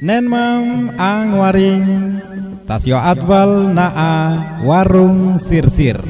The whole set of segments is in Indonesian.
Nen mam ang waring tasyo atwal naa warung sirsir.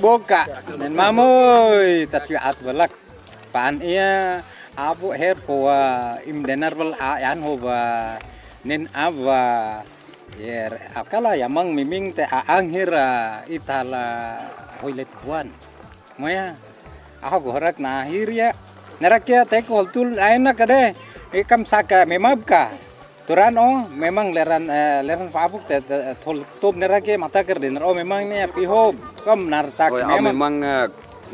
Boka nen mamoy tasyo at balak paan iya abu her po im denar bal ayan ho ba nen ava yer akala yamang miming te aang hira itala hoilet buan moya ako gorak na hirya narakya te koltul ayna kade ikam saka memab ka Turan memang leran pabuk te tol top nerake mata kerdin memang ne pihob kom narsak memang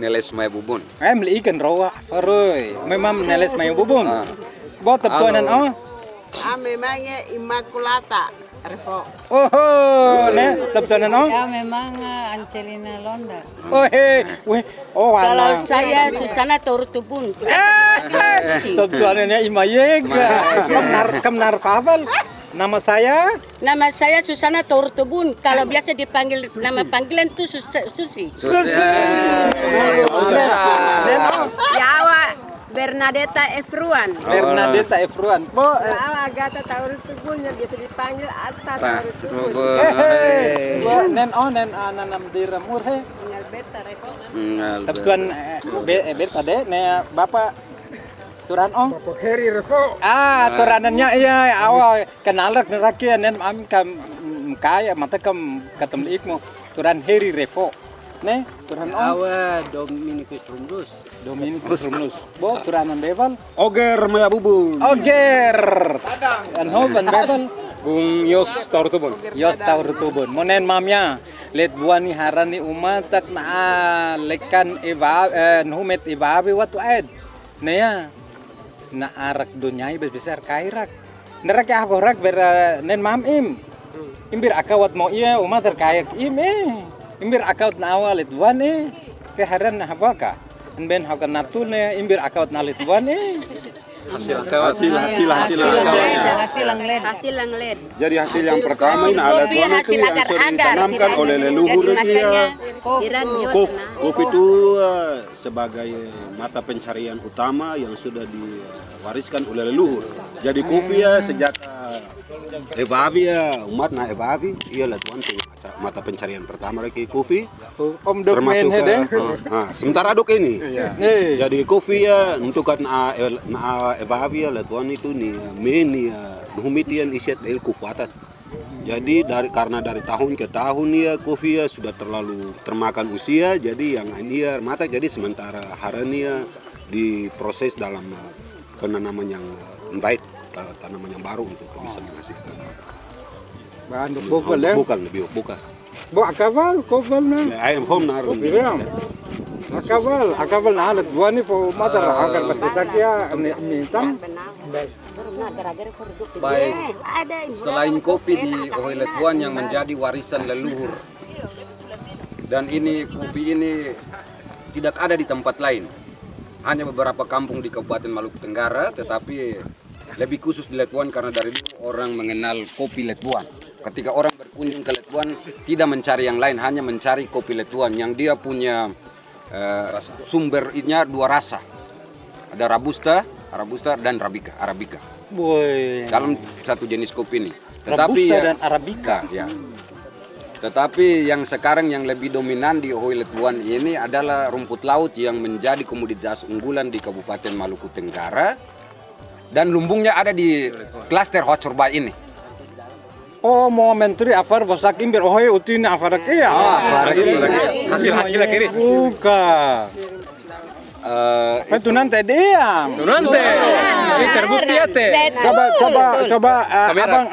neles may bubun li ikan rawa faroy memang neles may bubun bo teptuanan memangnya Immaculata Refo ne teptuanan ya memang Angelina Londa kalau saya Susana Tortubun teptuanannya Imayeg kamnar Pavel nama saya Susana Tortubun kalau biasa dipanggil nama panggilan tuh Susi Jawa Bernadetta Efruan. Bo Agatha Taurutubun yang biasa dipanggil Asta Taurutubun. Nen ananam diramur Alberta Refo. Teptuan Berta de ne Bapak Turan Bapak Heri Refo. Turanannya iya awal kenalak neraki nen am kam kaya mata kam ketemu ikmo Turan Heri Refo. Ne Turan Awa Dominikus Rumlus. Bo turanan beval. Oger Maya Bubun. Oger. Anho ban beval. Bung Yos Taurutubun. Monen mamnya let buani harani umatak na lekan numet ibabi watu ed. Neya na arak dunyai besar kairak. Nerak ya gorak ber nen mam Imbir akawat mo iya umatar kayak Imbir akawat na awal let buani ke haran na habaka. Ben hakan natulnya imbir akawat na let buani. Hasil yang led. Jadi hasil yang pertama ini ada tuan itu yang sering ditanamkan oleh leluhur dia. Kopi itu sebagai mata pencarian utama yang sudah diwariskan oleh leluhur. Jadi kopi ya sejak Evavi ya umat na Evavi iya lah tuan mata pencarian pertama lagi kopi. Termasuk sementara dok ini. Jadi kopi ya untuk na Evavi ya lah tuan itu nih meni humitian iset el kufatat. Jadi karena dari tahun ke tahun ya kopi ya sudah terlalu termakan usia, jadi yang ini ya mata jadi sementara hari ya diproses dalam penanaman yang baik, tanaman yang baru untuk bisa menghasilkan bahan bukan ya? Bukan. Bo akawal kofal na. I am home now. Akawal na halat buani po matar agar berdetakya mintan. Baik, selain kopi di Ohilet Buan yang menjadi warisan leluhur, dan ini kopi ini tidak ada di tempat lain, hanya beberapa kampung di Kabupaten Maluku Tenggara, tetapi lebih khusus di Letuan karena dari dulu orang mengenal kopi Letuan. Ketika orang berkunjung ke Letuan tidak mencari yang lain, hanya mencari kopi Letuan yang dia punya sumbernya dua rasa, ada Robusta dan Arabica. Boy. Dalam satu jenis kopi ini. Robusta dan Arabica. Ya. Tetapi yang sekarang yang lebih dominan di Ohilet Buan ini adalah rumput laut yang menjadi komoditas unggulan di Kabupaten Maluku Tenggara. Dan lumbungnya ada di klaster Hocorba ini. Oh, mau menteri afar bosak imbir oh utin afar kia. Hasil-hasilnya kiri. Bukan. Tunan teh dia. Tunan teh. Ini terbukti ya teh. Coba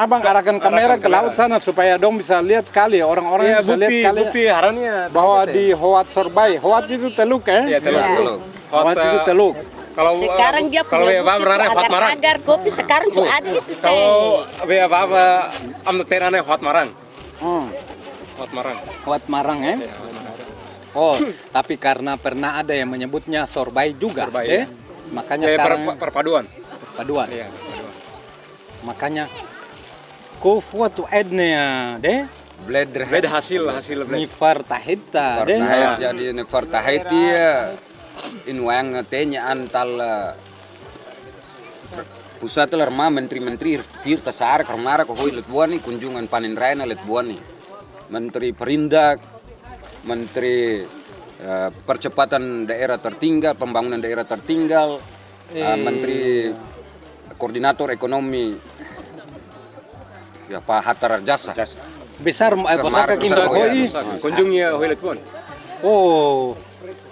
abang arahkan kamera ke laut sana supaya dong bisa lihat sekali orang-orang bisa lihat sekali bukti haranya bahwa di Hoat Sorbai. Hoat itu teluk ya? Iya teluk. Hoat itu teluk. Kalau Sekarang dia punya bukti agar kopi sekarang tuh ada itu teh. Kalau apa amneterane Hot Marang. Hot Marang. Hoat Marang ya? Oh, tapi karena pernah ada yang menyebutnya Sorbai juga, Sorbai, ya. Makanya sekarang perpaduan. Perpaduan. Iya, perpaduan. Makanya kufuat tu ednya, deh. Bled hasil bled. Nifar tahita, deh. Jadi Nifar Tahiti inwang tenya antal pusat lerma menteri-menteri firta sar karmara ko hoi letbuani kunjungan panen raya na letbuani. Menteri Perindak, Menteri Percepatan Daerah Tertinggal, Pembangunan Daerah Tertinggal, Menteri Koordinator Ekonomi, ya Pak Hatta Rajasa. Besar posaka kimba koi. Kunjungnya hoilet pun. Oh,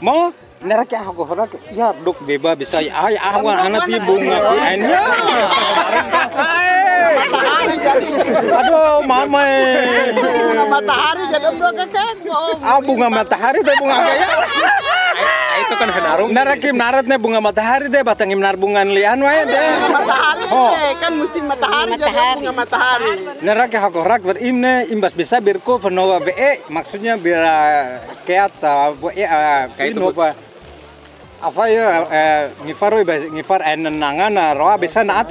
mau neraki aku horak ya dok beba bisa ay awan anak bunga lainnya. Aduh mama. Bunga matahari jadi dua kekek. Bunga matahari teh bunga kayak. Itu kan henarung. Narakim naratnya bunga matahari deh batang imnar bunga lian wae deh. Matahari deh kan musim matahari jadi bunga matahari. Neraki aku horak berimne imbas bisa birko fenova be maksudnya biar keat apa apa ya ngifar enenangan roa bisa naat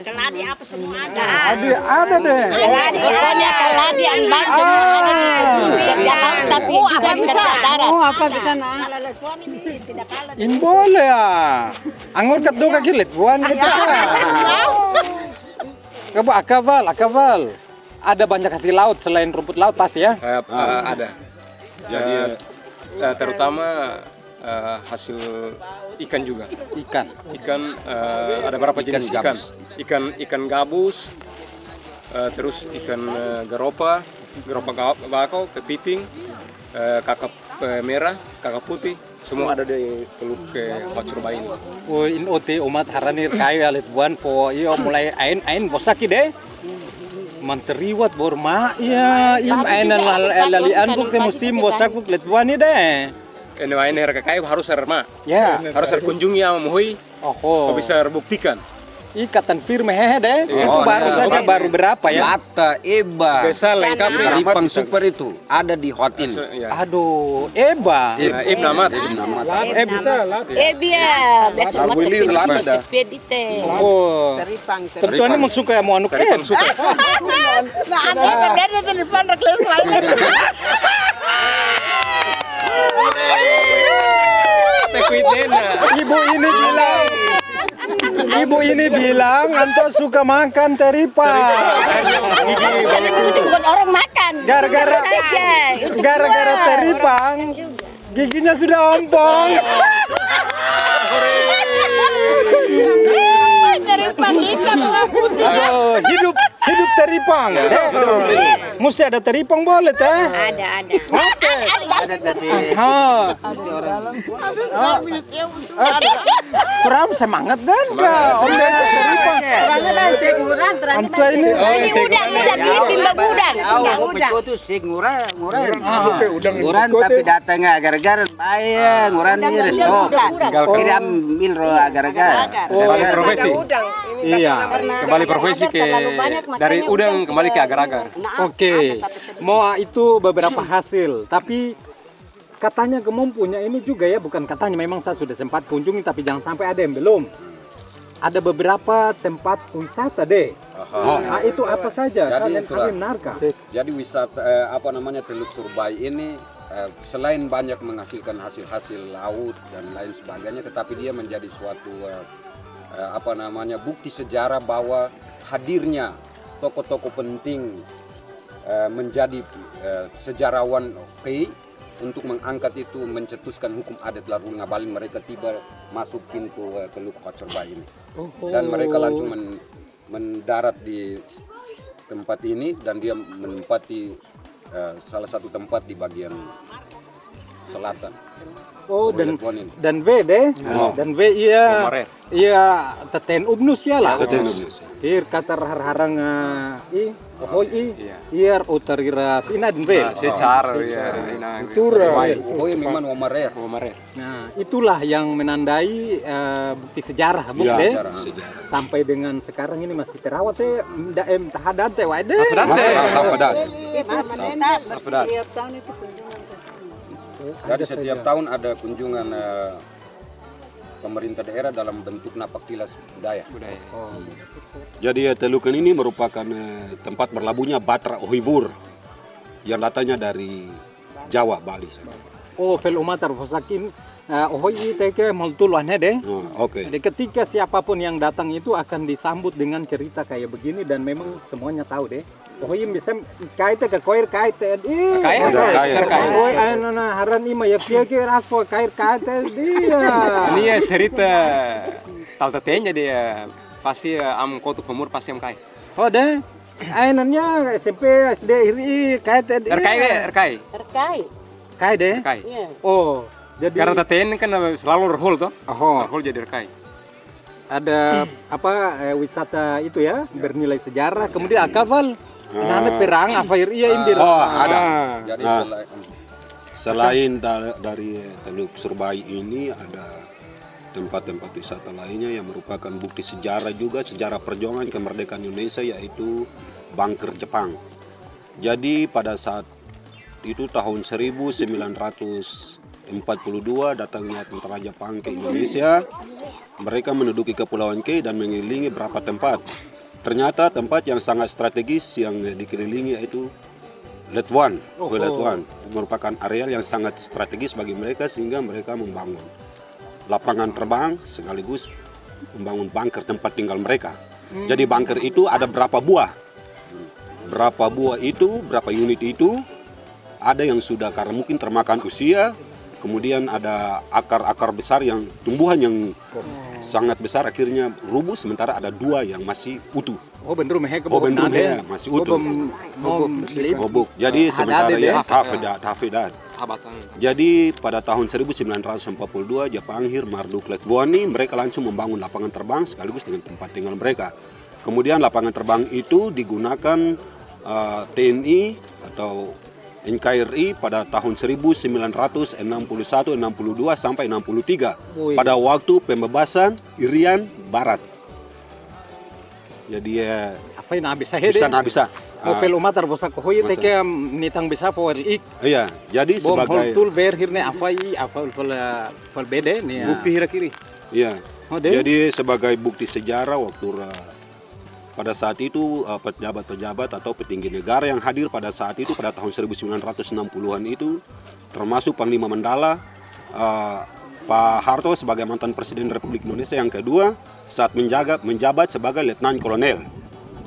Keladi apa semua ada. ada deh. Keladi pokoknya keladi yang baik semua ada di laut tapi juga bisa darat. Oh, apa di sana? Tidak kalah. In boleh ya. Anggur kat do kaki let buan kita. Kamu akabal. Ada banyak hasil laut selain rumput laut pasti ya? Ada. Jadi terutama hasil ikan juga. Ikan ada berapa jenis ikan gabus, terus ikan garopa bakau, kepiting, kakap merah, kakap putih, semua ada di teluk Hoat Sorbai ini. Oh, in ote umat haranir kayu alit buan po iyo mulai ain bosaki deh. Manteriwat borma ya im ainan lalian buk teh mesti bosak buk let buan ni deh. Ini harga kayu harus serma. Ya. Harus kunjungi sama muhui. Oh. Bisa buktikan. Ikatan firme hehe deh. Iya. Itu baru saja baru berapa ya? Lata, Eba, Bisa lengkap Ripang Super itu ada di Hot ini. Ya. Aduh, Eba. Ibnamat. Bisa lat. Biar biasa Arguilir lata dah. pedite. Oh. Teripang. Tentuannya mau suka ya mau anu Suka. Nah, anda ada telepon rekles lain. Ibu ini bilang Anto suka makan teripang. Itu bukan orang makan. Gara-gara teripang giginya sudah ompong. Teripang hitam putih. Oh, hidup teripang. Mesti ada teripang boleh teh. Ada. Oke. Kurang semangat dan kau. Om dan teripang. Terang seguran, Anto ini. udang timbang udang. Itu sih ngurah. Nguran tapi datangnya agar-agar bayar nguran ini resto. Kirim milro agar-agar. Kembali profesi. Iya. Kembali profesi dari udang kembali ke agar-agar. Oke. Mau itu beberapa hasil, tapi katanya kamu punya ini juga ya, bukan katanya, memang saya sudah sempat kunjungi tapi jangan sampai ada yang belum. Ada beberapa tempat wisata deh. Nah, itu apa saja? Jadi Kalian narka. Jadi wisata Teluk Sorbai ini selain banyak menghasilkan hasil-hasil laut dan lain sebagainya, tetapi dia menjadi suatu bukti sejarah bahwa hadirnya tokoh-tokoh penting menjadi sejarawan untuk mengangkat itu, mencetuskan hukum adat Larul Ngabalin. Mereka tiba masuk pintu Teluk Hoat Sorbai ini dan mereka langsung mendarat di tempat ini dan dia menempati salah satu tempat di bagian selatan. Oh, Ohoi Letuan ini. dan V deh. Dan V iya teten ubnus ya lah. Teten ubnus. Hier katar harang i ohoi hier utarira ina dan V. Secara ya. Ohoi memang Omarer. Nah, itulah yang menandai bukti sejarah buk deh. Sampai dengan sekarang ini masih terawat teh daem tahadat teh wae deh. Tafadat. Setiap tahun itu kunjungan. Jadi setiap tahun ada kunjungan pemerintah daerah dalam bentuk napak tilas budaya. Jadi Telukan ini merupakan tempat berlabuhnya Batra Ohibur yang datangnya dari Jawa, Bali. Oh, fel umatar fosakin ohoi teke multuluannya deh. Oke. Jadi ketika siapapun yang datang itu akan disambut dengan cerita kayak begini dan memang semuanya tahu deh. Ohoi bisa kait ke koir kait ohoi ana haran ima ya kia raspo kait dia. Ini ya cerita taltatenya dia pasti am kotuk pemur pasti am kai. Oh deh. Ainannya SMP SD iri kait RKI. Kai deh. RKI. Oh, jadi Karena taten kan selalu rehol toh. Rehol jadi RKI. Ada wisata itu ya bernilai sejarah. Kemudian akafal. Nah, perang afair iya indir. Ada. Jadi Selain dari Teluk Surbai ini ada tempat-tempat wisata lainnya yang merupakan bukti sejarah juga, sejarah perjuangan kemerdekaan Indonesia, yaitu bunker Jepang. Jadi pada saat itu tahun 1942 datangnya tentara Jepang ke Indonesia. Mereka menduduki Kepulauan K dan mengelilingi beberapa tempat. Ternyata tempat yang sangat strategis yang dikelilingi yaitu Letuan, Letuan merupakan area yang sangat strategis bagi mereka sehingga mereka membangun lapangan terbang sekaligus membangun bunker tempat tinggal mereka. Jadi bunker itu ada berapa buah? Berapa buah itu, berapa unit itu? Ada yang sudah karena mungkin termakan usia, kemudian ada akar-akar besar yang tumbuhan yang sangat besar akhirnya rubuh, sementara ada dua yang masih utuh. Oh bener meh masih utuh. Bobok. Jadi sementara ya tafidat. Jadi pada tahun 1942 Jepanghir Marduk Letuani mereka langsung membangun lapangan terbang sekaligus dengan tempat tinggal mereka. Kemudian lapangan terbang itu digunakan TNI atau NKRI pada tahun 1961, 62 sampai 63 pada waktu pembebasan Irian Barat. Jadi apa yang bisa Novel umatar bosa kohoi teke nitang bisa power ik. Iya, jadi sebagai tul ver hirne apa fal bede nih. Bukti hira kiri. Iya. Jadi sebagai bukti sejarah waktu pada saat itu pejabat-pejabat atau petinggi negara yang hadir pada saat itu pada tahun 1960-an itu termasuk Panglima Mandala, Pak Harto sebagai mantan Presiden Republik Indonesia yang kedua saat menjabat sebagai Letnan Kolonel.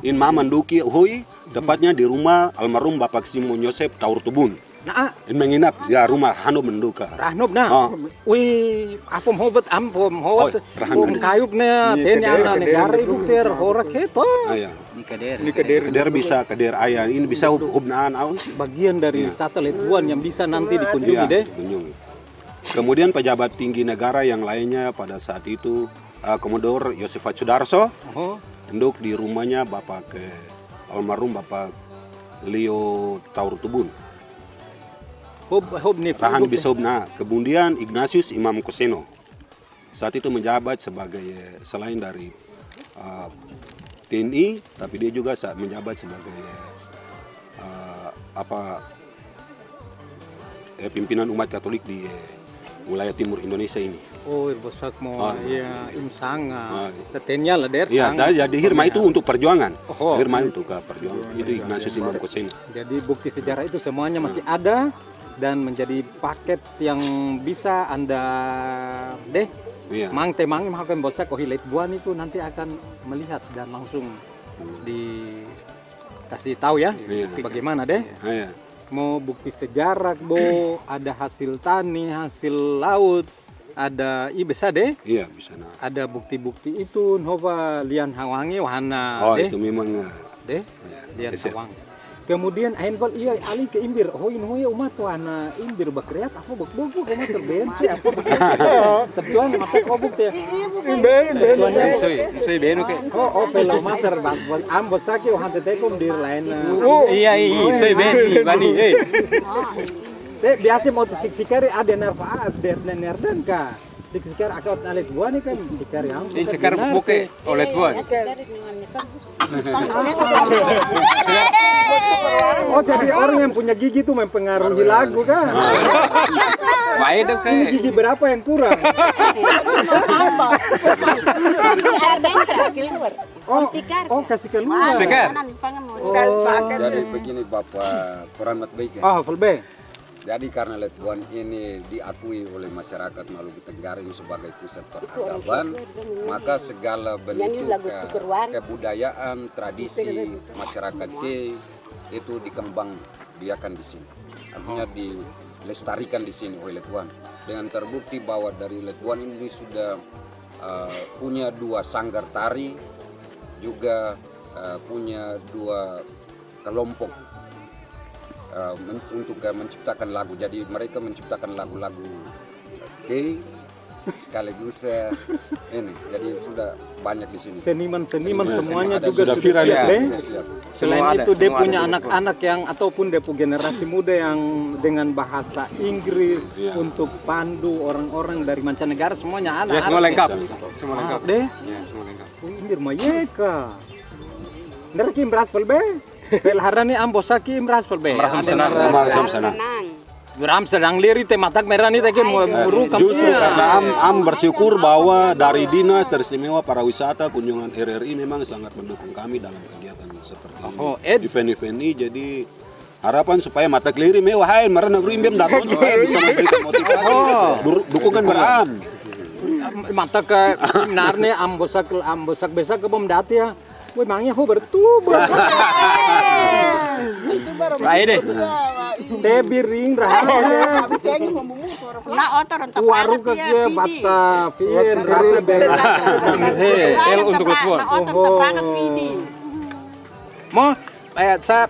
In Mamanduki Hui, tepatnya di rumah almarhum Bapak Simon Yosep Taur Tubun. Nah, menginap ya rumah Hanob Menduka. Rahnob nah. Wih, afom hobat kayuk na tenya negara ibu ter horak heto. Iya. Kader bisa kader ayah ini bisa hubnaan aus. Bagian dari satelit Letuan yang bisa nanti dikunjungi deh. Kemudian pejabat tinggi negara yang lainnya pada saat itu Komodor Yosefat Sudarso duduk di rumahnya Bapak almarhum Bapak Leo Taur Tubun. Rahan Bisobna, kemudian Ignatius Imam Koseno saat itu menjabat sebagai selain dari TNI, tapi dia juga saat menjabat sebagai pimpinan umat Katolik di wilayah timur Indonesia ini. Oh, bosak mau ya insanga. Tetenya lah der. Iya, jadi Hirma itu untuk perjuangan. Hirma itu ke perjuangan. Itu Ignatius Imam Koseno. Jadi bukti sejarah itu semuanya masih ada dan menjadi paket yang bisa Anda mang makan bosak Ohoi Letuan itu nanti akan melihat dan langsung dikasih tahu ya bagaimana deh. Mau bukti sejarah ada hasil tani, hasil laut, ada bisa deh. Iya bisa. Ada bukti-bukti itu nova lian hawangi wahana itu memang deh dia sawang. Kemudian Ainval iya alih ke imbir. Oh ini hoya umat tuana imbir bakreat apa bok-bok umat terben sih apa. Tetuan mata obuk teh. Ben. Tuannya soy beno ke. Oh pelo mater bak ambos saki hante tekom dir lain. Iya soy ben bani Teh biasa mau sikari ada narfa ada nerdan ka. Sikar akot alet buah nih kan sikar yang. Ini sikar buke olet buah. Oh jadi orang yang punya gigi tuh mempengaruhi lagu kan? Baik dong kayak. Ini gigi berapa yang kurang? Oh kasih keluar. Sikar. Jadi begini Bapak Peramat Baik. Oh Fulbe. Jadi karena Letuan ini diakui oleh masyarakat Maluku Tenggaring sebagai pusat peradaban, maka segala bentuk kebudayaan, tradisi masyarakat K itu dikembang biakan di sini. Artinya dilestarikan di sini oleh Letuan. Dengan terbukti bahwa dari Letuan ini sudah punya 2 sanggar tari, juga punya 2 kelompok untuk menciptakan lagu. Jadi mereka menciptakan lagu-lagu gay sekaligus ini. Jadi sudah banyak di sini. Seniman semuanya juga sudah viral ya. Selain itu dia punya anak-anak yang ataupun dia punya generasi muda yang dengan bahasa Inggris untuk pandu orang-orang dari mancanegara semuanya ada. Ya semua lengkap. Semua lengkap. Deh. Ya semua lengkap. Indir mayeka. Nerakim Brasfel be. Pelharani ambosaki imras pelbe. Ram sedang lirik tematak merah nih tadi muru justru karena am bersyukur bahwa dari Dinas Teristimewa Pariwisata Kunjungan RRI memang sangat mendukung kami dalam kegiatan seperti event-event ini. Jadi harapan supaya mata keliri mewah marana berimbem datang supaya bisa memberikan motivasi dukungan beram. Mata ke narne ambosak besak ke bom dati ya. Woi mangnya ho bertubuh. Baik deh. Tebiring rahasia. Nah otor entah. Waru ke bata pien el untuk lepuan. Mo sa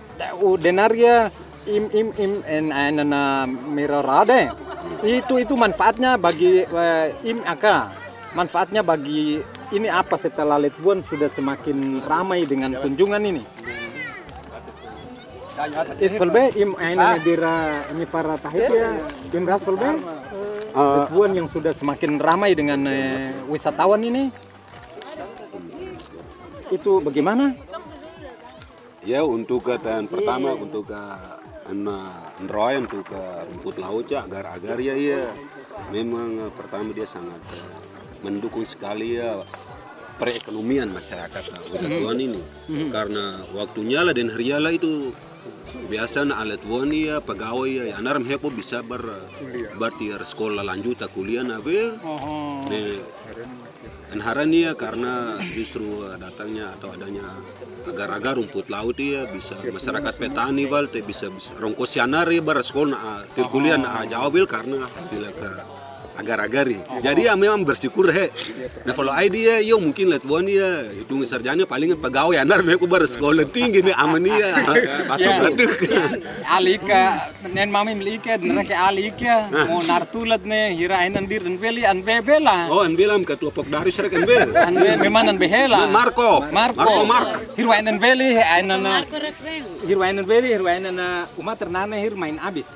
denaria im enana mirarade. Itu manfaatnya bagi manfaatnya bagi ini apa setelah Letuan sudah semakin ramai dengan kunjungan ini? Itfulbe im aina dira ini para tahitya im rasfulbe Letuan yang sudah semakin ramai dengan wisatawan ini. Itu bagaimana? Ya untuk yang pertama untuk Nroy untuk rumput laut agar ya memang pertama dia sangat mendukung sekali ya perekonomian masyarakat Letuan ini karena waktunya lah dan hariala itu biasa na Letuan ya pegawai ya anaram hepo bisa berarti sekolah lanjut kuliah nabe Enharan ya karena justru datangnya atau adanya agar-agar rumput laut ya bisa masyarakat petani bisa rongkosianar ya bersekolah kuliah jawil karena hasil agar-agari. Jadi ya memang bersyukur Nah kalau idea yo mungkin Letuan ya itu sarjana paling pegawai anar mereka bersekolah tinggi nih aman ya. Batuk-batuk. Alika nen mami melika nerake alika mau nartulat nih hira ainan dir dan beli an bebela. Oh an belam ketua Pokdari Serek an bel. An memang an behela. Mark. Hirwa ainan beli ainan hirwa ainan umat ternane hir main abis.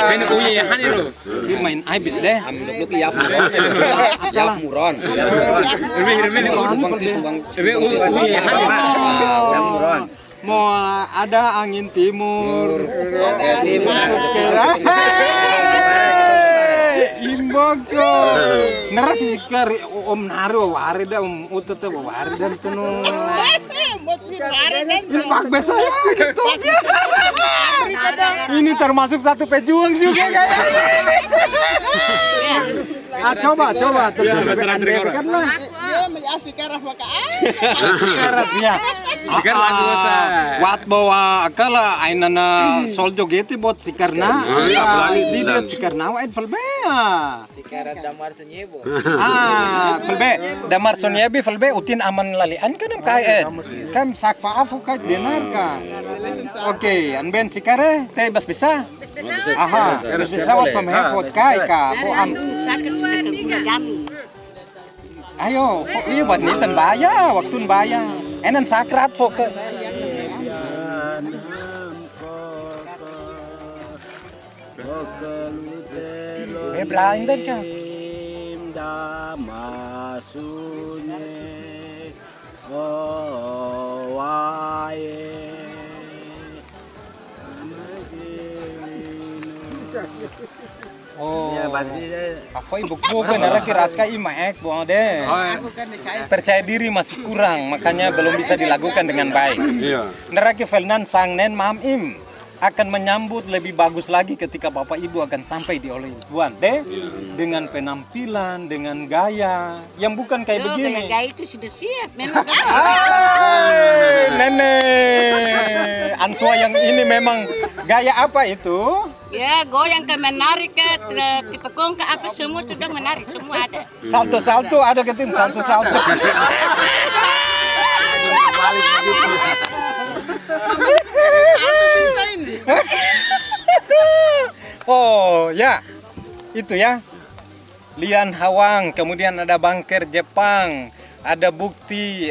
Ben uye haniru. Hir main abis deh. Amluk Yaf Muron. Mau ada angin timur. Imboko. Nerak sikari om naru wari dah utot wari dan tenu. Impak besar. Ini termasuk satu pejuang juga kayaknya. Coba kan lah. sekarang maka Karatnya. Sikar anggota. Wat bawa akala ainana soljo geti bot sikarna. Di dia sikarna wa falbea. Sekarang damar senyebo. Falbe damar sonyebi falbe utin aman lalian kanam kaet. Kam sakfa afu kait benar ka. Oke, anben sikare te bas bisa. Aha, bas bisa wat pamhefot kai ka. Po am. Ayo, iya buat nitan baya, waktu baya. Enan sakrat fok. Blind ka. Oh, apa ibu-ibu benar kira imaek boh deh. Percaya diri masih kurang, makanya belum bisa dilakukan dengan baik. Iya. Neraki Felnan sang nen mam im akan menyambut lebih bagus lagi ketika bapak ibu akan sampai di oleh Tuhan deh, dengan penampilan, dengan gaya yang bukan kayak begini. Dengan gaya itu sudah siap memang. Nenek, antua yang ini memang gaya apa itu? Ya, goyang ke menarik ke tipekong ke apa semua sudah menarik, semua ada. Salto-salto ada ketin salto-salto. Oh ya, itu ya. Lian Hawang, kemudian ada Bangker Jepang, ada bukti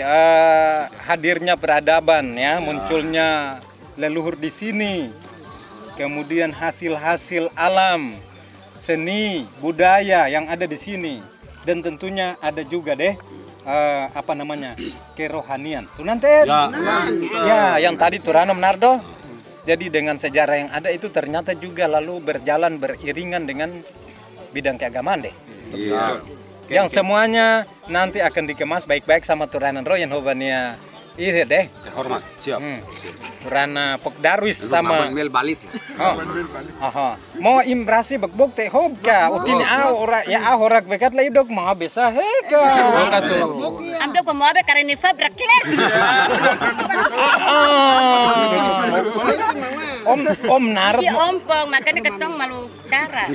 hadirnya peradaban ya, munculnya leluhur di sini. Kemudian hasil-hasil alam, seni, budaya yang ada di sini, dan tentunya ada juga deh kerohanian. Tuh nanti ya yang tadi Turanum Nardo. Jadi dengan sejarah yang ada itu ternyata juga lalu berjalan beriringan dengan bidang keagamaan deh. Yang semuanya nanti akan dikemas baik-baik sama Turanan Royan Hobania. Iya deh. Hormat, siap. Turana Pok Darwis sama Mel balit. Aha. Mau imbrasi bekbok teh hobka. Utin ora ya horak bekat lay dog mga besa heka. Amdo pemobe karena fabrik kles. Om narat. Iya ompong, makanya ketong malu cara.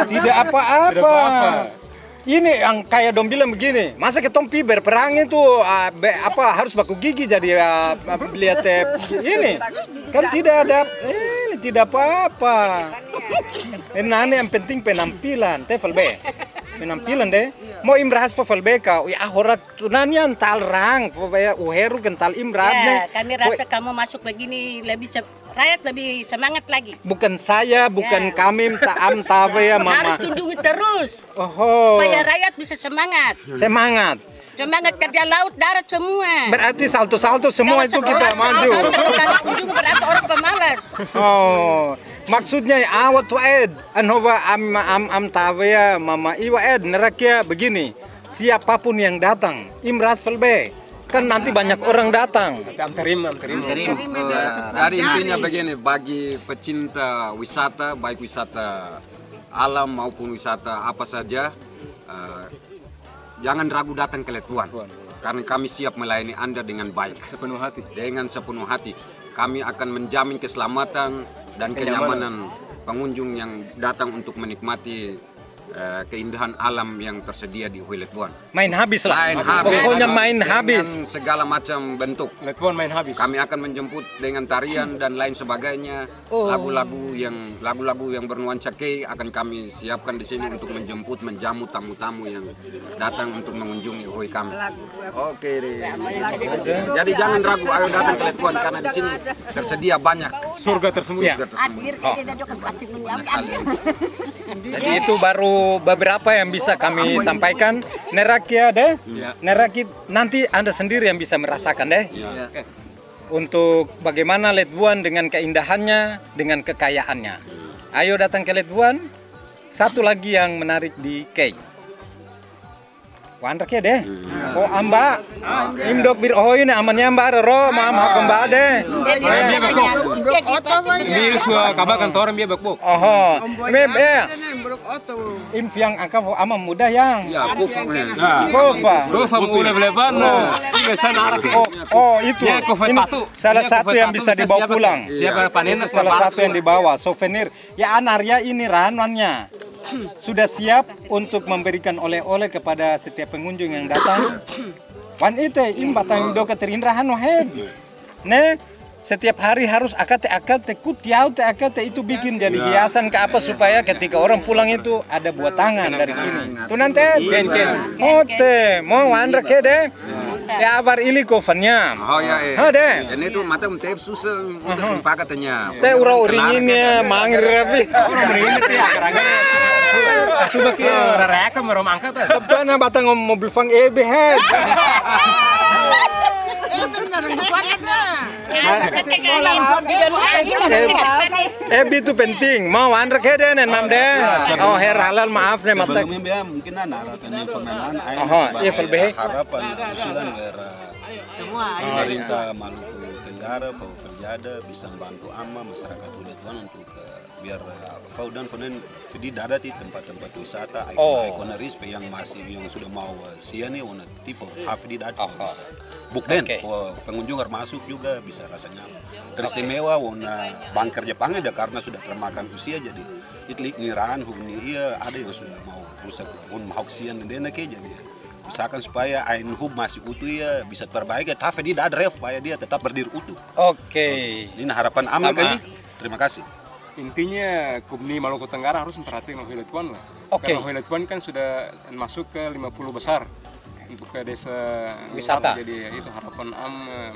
Tidak apa-apa. Ini yang kayak dom bilang begini, masa ketong pi berperang itu harus baku gigi jadi lihat ini kan tidak ada ini tidak apa-apa. Nane yang penting penampilan, tefelbe. Penampilan deh. Mau imrahas tefelbe ka, ya horat tunannya tal rang, uheru kental imrah. Ya, kami rasa kamu masuk begini lebih rakyat lebih semangat lagi. Bukan saya, bukan kami, taam tabe ya mama. Harus kunjungi terus. Oh. Supaya rakyat bisa semangat. Semangat. Semangat kerja laut, darat semua. Berarti salto-salto semua itu kita maju. Sekali kunjungi berarti orang pemalas. Oh, maksudnya awat tuh Ed, anova am tabe ya mama iwa Ed neraknya begini. Siapapun yang datang, imras felbe. Kan nanti banyak orang datang. Terima. Jadi intinya begini, bagi pecinta wisata, baik wisata alam maupun wisata apa saja, jangan ragu datang ke Letuan. Karena kami siap melayani Anda dengan baik. Dengan sepenuh hati. Kami akan menjamin keselamatan dan kenyamanan pengunjung yang datang untuk menikmati keindahan alam yang tersedia di Hui Letuan. Main habis lah. Pokoknya main habis. Dengan segala macam bentuk. Letuan main habis. Kami akan menjemput dengan tarian dan lain sebagainya. Lagu-lagu yang bernuansa kei akan kami siapkan di sini untuk menjamu tamu-tamu yang datang untuk mengunjungi Hui kami. Oke deh. Jadi jangan ragu, ayo datang ke Letuan karena di sini tersedia banyak surga tersembunyi. Jadi itu baru beberapa yang bisa kami sampaikan. Nerak ya deh. Nerak nanti Anda sendiri yang bisa merasakan deh. Untuk bagaimana Letuan dengan keindahannya, dengan kekayaannya. Ayo datang ke Letuan. Satu lagi yang menarik di Kei. Wandak ya deh. Oh amba, imdok bir ini amannya mbak ro, mam hakom mbak deh. Ini suah kabar kantor dia bakbuk. Meb impiang angka ama muda yang. Ya, kofa. Kofa mulai beleban. Biasa narak. Itu. Ya, kofa Ini patu. salah satu yang bisa dibawa pulang. Siapa panen Salah satu yang dibawa souvenir. Ya Anaria ini ranwannya. Sudah siap untuk memberikan oleh-oleh kepada setiap pengunjung yang datang. Wan ite imbatang do keterindrahan wahed. Setiap hari harus akate kutiau itu bikin jadi hiasan ke apa supaya ketika orang pulang itu ada buat tangan dari sini. Tuh nanti mote mau wandra kede. Ya abar ili kofanya. Dan itu mata mentep susah untuk tempat katanya. Teh uringinnya mangir rapi. orang ini tuh agar-agar. Aku bakal rareka meromangka tuh. Tapi batang mobil fang head. Ebi itu penting. Mau andrek kede nen mam deh. Her halal maaf nih mata. Mungkin anak permainan harapan usulan pemerintah Maluku Tenggara Verjada bisa membantu masyarakat Hulatuan untuk biar dan di darat di tempat-tempat wisata ikonaris yang sudah mau sian nih di darat bisa bukden pengunjung harus masuk juga bisa rasanya teristimewa bunker Jepang ada karena sudah termakan usia jadi itlik niraan ada yang sudah mau rusak mau sian dan jadi usahakan supaya ain hub masih utuh ya bisa terbaik tapi di darat supaya dia tetap berdiri utuh. Ini harapan amal kami. Terima kasih. Intinya Kubni Maluku Tenggara harus memperhatikan Hulatuan lah. Karena Hulatuan kan sudah masuk ke 50 besar untuk ke desa wisata. Jadi itu harapan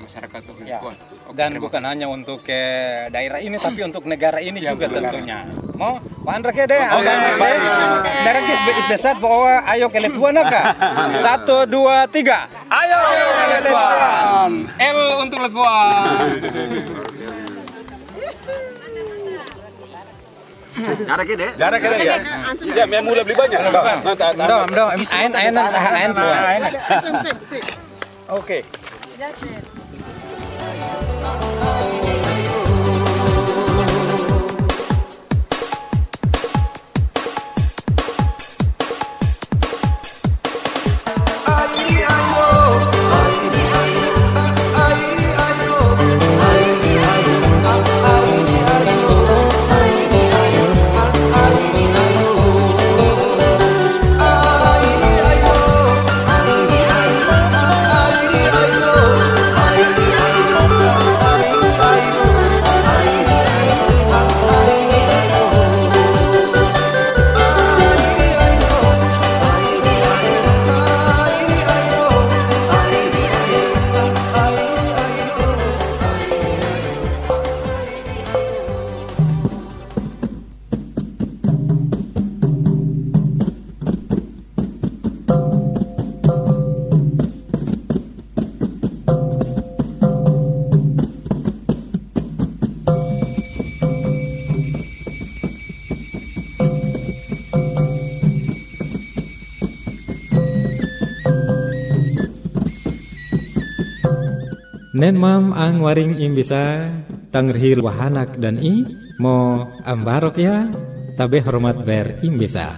masyarakat Hulatuan. Dan bukan hanya untuk ke daerah ini tapi untuk negara ini juga tentunya. Mau Pak Andra deh, sekarang kita besar bahwa ayo ke Hulatuan kah? 1, 2, 3. Ayo ke Hulatuan. L untuk Hulatuan. Jarak ya. Ya, memang mulai beli banyak. Ain. Oke. Nen mam ang waring imbisa tangrhir wahanak dan mo ambarok ya tabe hormat ver imbisa.